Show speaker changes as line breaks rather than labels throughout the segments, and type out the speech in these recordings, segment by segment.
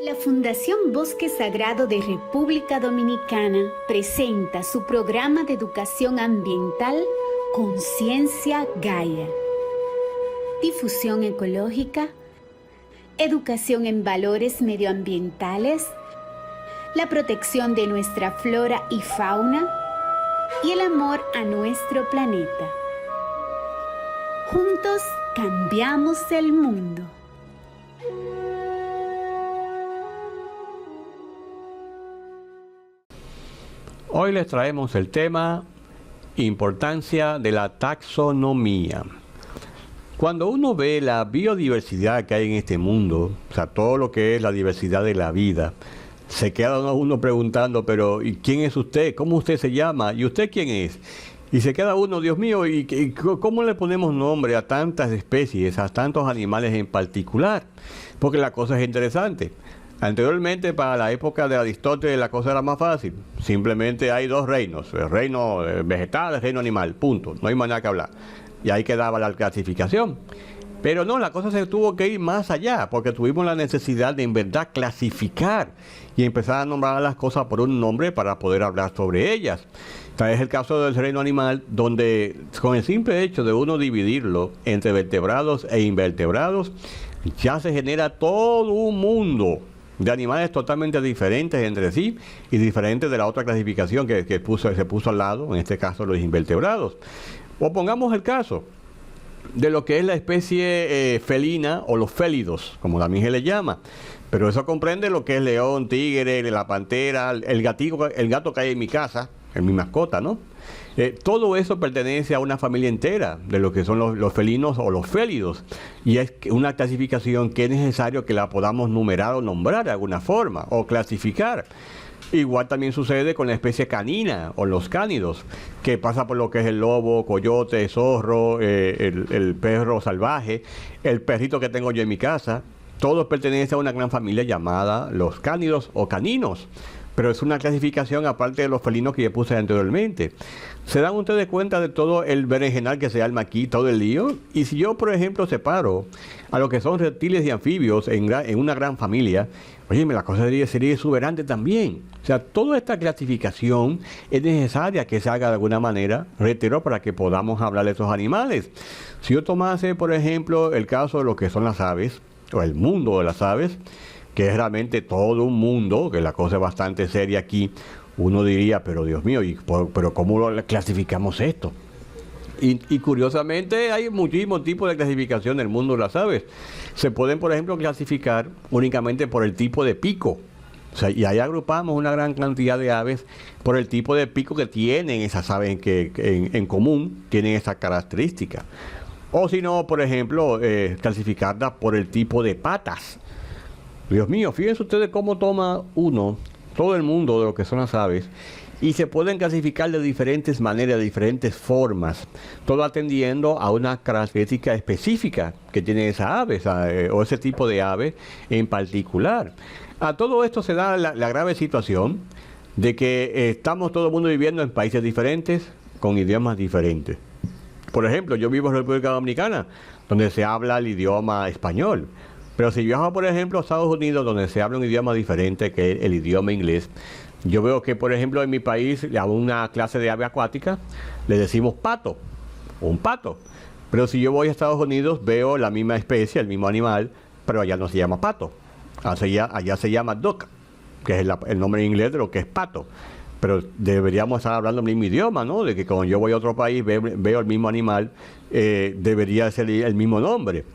La Fundación Bosque Sagrado de República Dominicana presenta su programa de educación ambiental Conciencia Gaia. Difusión ecológica, educación en valores medioambientales, la protección de nuestra flora y fauna y el amor a nuestro planeta. Juntos cambiamos el mundo.
Hoy les traemos el tema importancia de la taxonomía. Cuando uno ve la biodiversidad que hay en este mundo, o sea, todo lo que es la diversidad de la vida, se queda uno preguntando, pero ¿y quién es usted? ¿Cómo usted se llama? ¿Y usted quién es? Y se queda uno, Dios mío, ¿y cómo le ponemos nombre a tantas especies, a tantos animales en particular? Porque la cosa es interesante. Anteriormente, para la época de Aristóteles, la cosa era más fácil. Simplemente hay dos reinos, el reino vegetal, el reino animal, punto. No hay más nada que hablar. Y ahí quedaba la clasificación. Pero no, la cosa se tuvo que ir más allá, porque tuvimos la necesidad de en verdad clasificar y empezar a nombrar las cosas por un nombre para poder hablar sobre ellas. Tal es el caso del reino animal, donde con el simple hecho de uno dividirlo entre vertebrados e invertebrados, ya se genera todo un mundo de animales totalmente diferentes entre sí y diferentes de la otra clasificación que se puso al lado, en este caso los invertebrados. O pongamos el caso de lo que es la especie felina o los félidos, como también se le llama. Pero eso comprende lo que es león, tigre, la pantera, el gato que hay en mi casa, en mi mascota, ¿no? Todo eso pertenece a una familia entera de lo que son los felinos o los félidos. Y es una clasificación que es necesario que la podamos numerar o nombrar de alguna forma, o clasificar. Igual también sucede con la especie canina o los cánidos, que pasa por lo que es el lobo, coyote, zorro, el perro salvaje, el perrito que tengo yo en mi casa. Todos pertenecen a una gran familia llamada los cánidos o caninos. Pero es una clasificación aparte de los felinos que ya puse anteriormente. ¿Se dan ustedes cuenta de todo el berenjenal que se arma aquí, todo el lío? Y si yo, por ejemplo, separo a lo que son reptiles y anfibios en una gran familia, oye, la cosa sería exuberante también. O sea, toda esta clasificación es necesaria que se haga de alguna manera, reitero, para que podamos hablar de estos animales. Si yo tomase, por ejemplo, el caso de lo que son las aves, o el mundo de las aves, que es realmente todo un mundo, que la cosa es bastante seria aquí, uno diría, pero Dios mío, pero ¿cómo clasificamos esto? Y curiosamente hay muchísimos tipos de clasificación del mundo de las aves. Se pueden, por ejemplo, clasificar únicamente por el tipo de pico. O sea, y ahí agrupamos una gran cantidad de aves por el tipo de pico que tienen esas aves en común, tienen esa característica. O si no, por ejemplo, clasificarlas por el tipo de patas. Dios mío, fíjense ustedes cómo toma uno todo el mundo de lo que son las aves y se pueden clasificar de diferentes maneras, de diferentes formas, todo atendiendo a una característica específica que tiene esa ave o ese tipo de ave en particular. A todo esto se da la grave situación de que estamos todo el mundo viviendo en países diferentes, con idiomas diferentes. Por ejemplo, yo vivo en República Dominicana, donde se habla el idioma español. Pero si viajo, por ejemplo, a Estados Unidos, donde se habla un idioma diferente que el idioma inglés, yo veo que, por ejemplo, en mi país, a una clase de ave acuática, le decimos pato, un pato. Pero si yo voy a Estados Unidos, veo la misma especie, el mismo animal, pero allá no se llama pato. Allá se llama duck, que es el nombre en inglés de lo que es pato. Pero deberíamos estar hablando el mismo idioma, ¿no? De que cuando yo voy a otro país, veo el mismo animal, debería ser el mismo nombre.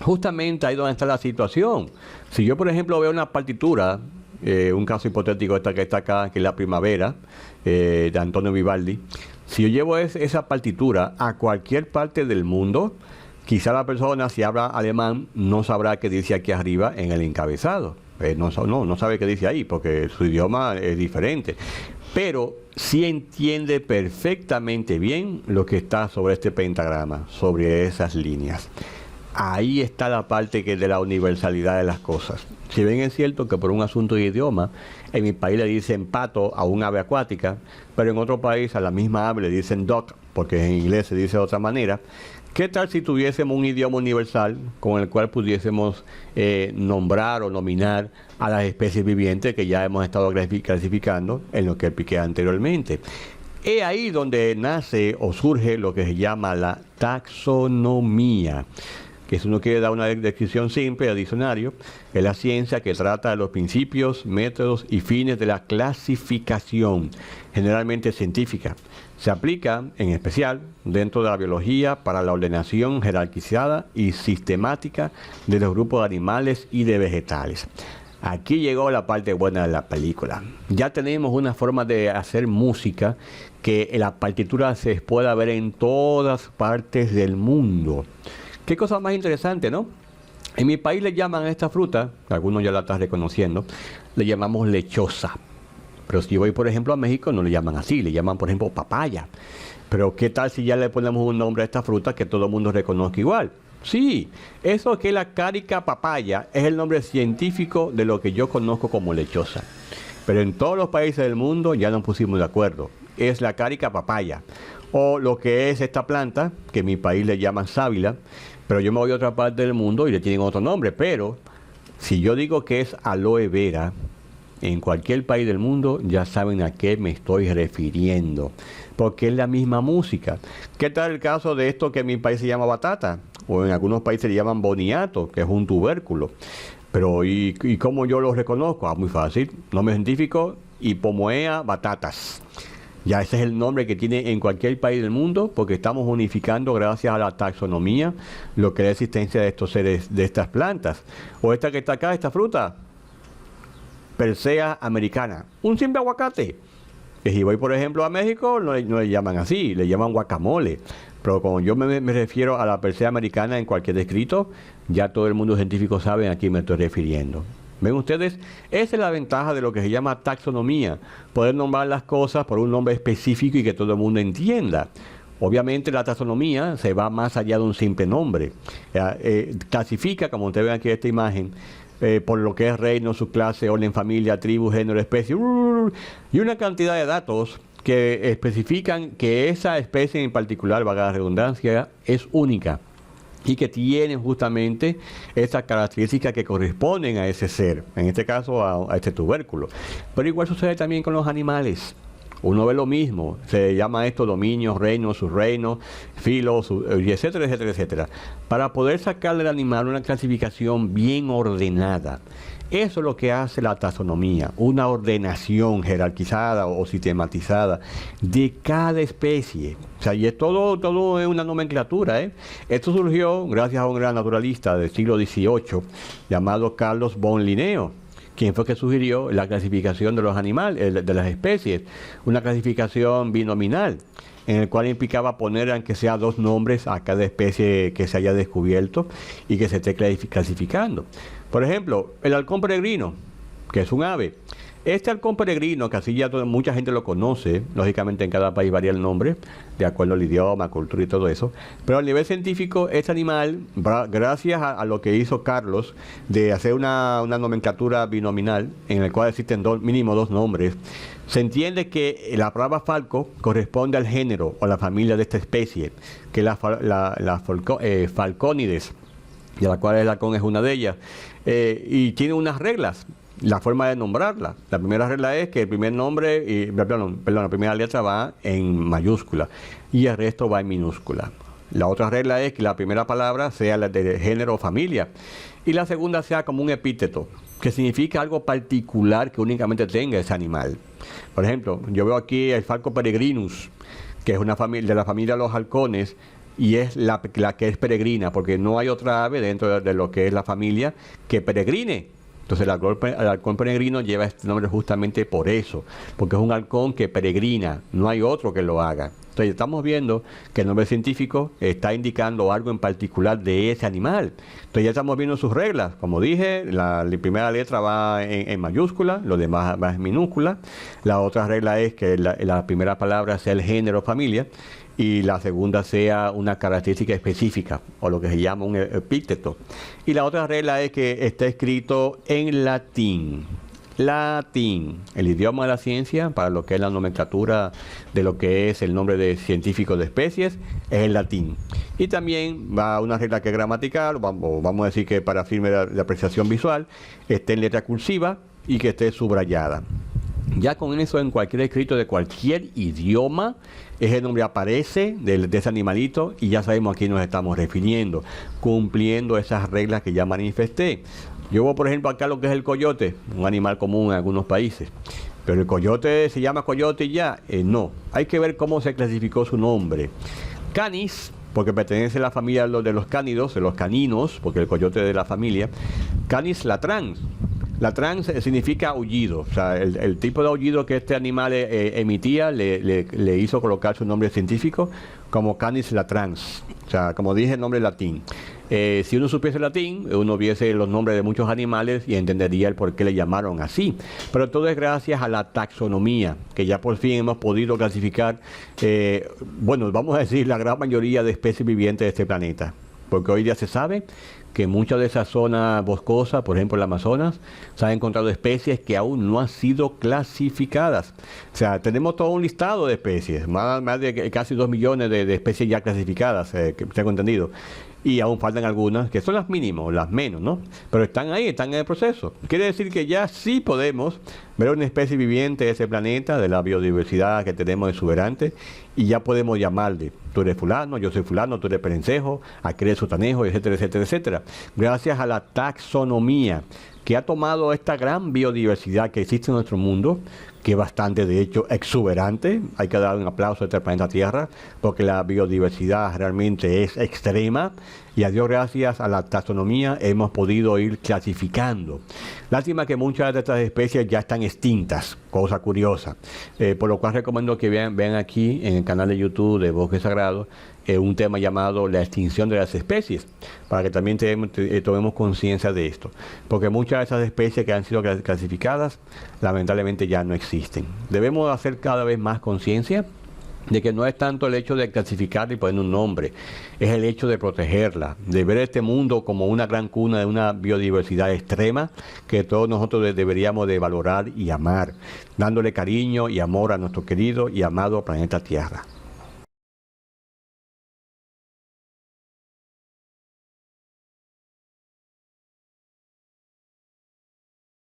Justamente ahí donde está la situación. Si yo, por ejemplo, veo una partitura, un caso hipotético esta que está acá, que es La Primavera, de Antonio Vivaldi, si yo llevo esa partitura a cualquier parte del mundo, quizá la persona, si habla alemán, no sabrá qué dice aquí arriba en el encabezado. No sabe qué dice ahí, porque su idioma es diferente. Pero sí entiende perfectamente bien lo que está sobre este pentagrama, sobre esas líneas. Ahí está la parte que es de la universalidad de las cosas. Si bien es cierto que por un asunto de idioma, en mi país le dicen pato a un ave acuática, pero en otro país a la misma ave le dicen duck, porque en inglés se dice de otra manera, ¿Qué tal si tuviésemos un idioma universal con el cual pudiésemos nombrar o nominar a las especies vivientes que ya hemos estado clasificando en lo que expliqué anteriormente? Es ahí donde nace o surge lo que se llama la taxonomía, que si uno quiere dar una descripción simple al diccionario, es la ciencia que trata de los principios, métodos y fines de la clasificación, generalmente científica. Se aplica, en especial, dentro de la biología para la ordenación jerarquizada y sistemática de los grupos de animales y de vegetales. Aquí llegó la parte buena de la película. Ya tenemos una forma de hacer música que en la partitura se pueda ver en todas partes del mundo. Qué cosa más interesante, ¿no? En mi país le llaman a esta fruta, algunos ya la están reconociendo, le llamamos lechosa. Pero si voy, por ejemplo, a México, no le llaman así, le llaman, por ejemplo, papaya. Pero ¿qué tal si ya le ponemos un nombre a esta fruta que todo el mundo reconozca igual? Sí, eso que es la cárica papaya es el nombre científico de lo que yo conozco como lechosa. Pero en todos los países del mundo ya nos pusimos de acuerdo. Es la cárica papaya. O lo que es esta planta, que en mi país le llaman sábila, pero yo me voy a otra parte del mundo y le tienen otro nombre. Pero si yo digo que es aloe vera, en cualquier país del mundo ya saben a qué me estoy refiriendo, porque es la misma música. ¿Qué tal el caso de esto que en mi país se llama batata? O en algunos países le llaman boniato, que es un tubérculo. Pero ¿y cómo yo lo reconozco? Ah, muy fácil. Nombre científico, Hipomoea batatas. Ya ese es el nombre que tiene en cualquier país del mundo, porque estamos unificando gracias a la taxonomía lo que es la existencia de estos seres, de estas plantas. O esta que está acá, esta fruta, Persea americana, un simple aguacate. Que si voy, por ejemplo, a México, no le llaman así, le llaman guacamole. Pero cuando yo me refiero a la Persea americana en cualquier escrito, ya todo el mundo científico sabe a quién me estoy refiriendo. ¿Ven ustedes? Esa es la ventaja de lo que se llama taxonomía, poder nombrar las cosas por un nombre específico y que todo el mundo entienda. Obviamente la taxonomía se va más allá de un simple nombre. Clasifica, como ustedes ven aquí en esta imagen, por lo que es reino, subclase, orden, familia, tribu, género, especie, y una cantidad de datos que especifican que esa especie en particular, valga la redundancia, es única y que tiene justamente esas características que corresponden a ese ser, en este caso a este tubérculo. Pero igual sucede también con los animales. Uno ve lo mismo, se llama esto dominios, reinos, subreinos, filos, etcétera, etcétera, etcétera, para poder sacar del animal una clasificación bien ordenada. Eso es lo que hace la taxonomía, una ordenación jerarquizada o sistematizada de cada especie. O sea, y es todo es una nomenclatura, ¿eh? Esto surgió gracias a un gran naturalista del siglo XVIII llamado Carlos von Linneo, quien fue que sugirió la clasificación de los animales, de las especies, una clasificación binominal, en el cual implicaba poner aunque sea dos nombres a cada especie que se haya descubierto y que se esté clasificando. Por ejemplo, el halcón peregrino, que es un ave. Este halcón peregrino, que así ya mucha gente lo conoce, lógicamente en cada país varía el nombre, de acuerdo al idioma, cultura y todo eso, pero a nivel científico, este animal, gracias a lo que hizo Carlos, de hacer una nomenclatura binominal, en el cual existen mínimo dos nombres, se entiende que la palabra falco corresponde al género o la familia de esta especie, que es la falcónides, de la cual el halcón es una de ellas, y tiene unas reglas. La forma de nombrarla. La primera regla es que el primer nombre, la primera letra va en mayúscula y el resto va en minúscula. La otra regla es que la primera palabra sea la de género o familia y la segunda sea como un epíteto, que significa algo particular que únicamente tenga ese animal. Por ejemplo, yo veo aquí el falco peregrinus, que es una familia de la familia de los halcones, y es la que es peregrina, porque no hay otra ave dentro de lo que es la familia que peregrine. Entonces el halcón peregrino lleva este nombre justamente por eso, porque es un halcón que peregrina, no hay otro que lo haga. Entonces estamos viendo que el nombre científico está indicando algo en particular de ese animal. Entonces ya estamos viendo sus reglas. Como dije, la primera letra va en mayúscula, lo demás va en minúscula. La otra regla es que la primera palabra sea el género familia y la segunda sea una característica específica, o lo que se llama un epíteto. Y la otra regla es que está escrito en latín. latín. El idioma de la ciencia, para lo que es la nomenclatura de lo que es el nombre de científico de especies, es el latín. Y también va una regla que es gramatical, o vamos a decir que para firme de apreciación visual, esté en letra cursiva y que esté subrayada. Ya con eso, en cualquier escrito de cualquier idioma, ese nombre aparece de ese animalito y ya sabemos a quién nos estamos refiriendo, cumpliendo esas reglas que ya manifesté. Yo veo, por ejemplo, acá lo que es el coyote, un animal común en algunos países. Pero el coyote se llama coyote y ya. No, hay que ver cómo se clasificó su nombre. Canis, porque pertenece a la familia de los cánidos, de los caninos, porque el coyote es de la familia. Canis latrans. Latrans significa aullido, o sea, el tipo de aullido que este animal emitía le hizo colocar su nombre científico como Canis latrans, o sea, como dije, el nombre latín. Si uno supiese latín, uno viese los nombres de muchos animales y entendería el por qué le llamaron así. Pero todo es gracias a la taxonomía, que ya por fin hemos podido clasificar, bueno, vamos a decir, la gran mayoría de especies vivientes de este planeta. Porque hoy día se sabe que muchas de esas zonas boscosas, por ejemplo el Amazonas, se han encontrado especies que aún no han sido clasificadas. O sea, tenemos todo un listado de especies, más de casi 2 millones de especies ya clasificadas, que tengo entendido. Y aún faltan algunas, que son las mínimas, las menos, ¿no? Pero están ahí, están en el proceso. Quiere decir que ya sí podemos ver una especie viviente de ese planeta, de la biodiversidad que tenemos exuberante, y ya podemos llamarle, tú eres fulano, yo soy fulano, tú eres perencejo, aquel es sotanejo, etcétera, etcétera, etcétera. Gracias a la taxonomía, que ha tomado esta gran biodiversidad que existe en nuestro mundo, que es bastante, de hecho, exuberante. Hay que dar un aplauso a este planeta Tierra, porque la biodiversidad realmente es extrema, y a Dios gracias a la taxonomía hemos podido ir clasificando. Lástima que muchas de estas especies ya están extintas, cosa curiosa, por lo cual recomiendo que vean aquí en el canal de YouTube de Bosque Sagrado un tema llamado la extinción de las especies, para que también tomemos conciencia de esto, porque muchas de esas especies que han sido clasificadas lamentablemente ya no existen. Debemos hacer cada vez más conciencia de que no es tanto el hecho de clasificarla y poner un nombre, es el hecho de protegerla, de ver este mundo como una gran cuna de una biodiversidad extrema que todos nosotros deberíamos de valorar y amar, dándole cariño y amor a nuestro querido y amado planeta Tierra.